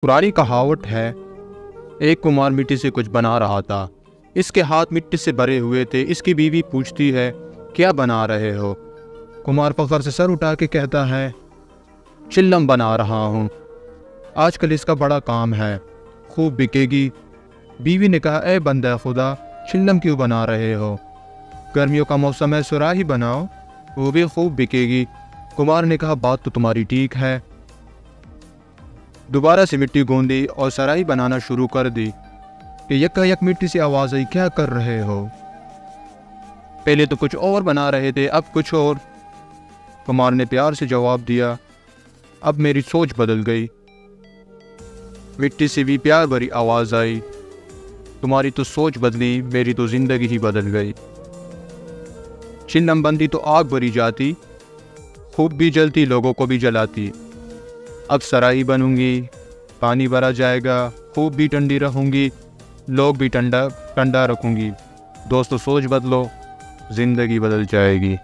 पुरानी कहावत है, एक कुम्हार मिट्टी से कुछ बना रहा था। इसके हाथ मिट्टी से भरे हुए थे। इसकी बीवी पूछती है, क्या बना रहे हो? कुम्हार फखर से सर उठा के कहता है, चिल्लम बना रहा हूँ। आजकल इसका बड़ा काम है, खूब बिकेगी। बीवी ने कहा, ए बंदा खुदा, चिल्लम क्यों बना रहे हो? गर्मियों का मौसम है, सुराही बनाओ, वो भी खूब बिकेगी। कुम्हार ने कहा, बात तो तुम्हारी ठीक है। दोबारा से मिट्टी गूंदी और सराही बनाना शुरू कर दी कि यकायक मिट्टी से आवाज़ आई, क्या कर रहे हो? पहले तो कुछ और बना रहे थे, अब कुछ और। कुम्हार ने प्यार से जवाब दिया, अब मेरी सोच बदल गई। मिट्टी से भी प्यार भरी आवाज़ आई, तुम्हारी तो सोच बदली, मेरी तो ज़िंदगी ही बदल गई। चिल्लम बनती तो आग भरी जाती, खूब भी जलती, लोगों को भी जलाती। अब सराही बनूंगी, पानी भरा जाएगा, खूब भी ठंडी रहूंगी, लोग भी ठंडा ठंडा रखूंगी। दोस्तों, सोच बदलो, ज़िंदगी बदल जाएगी।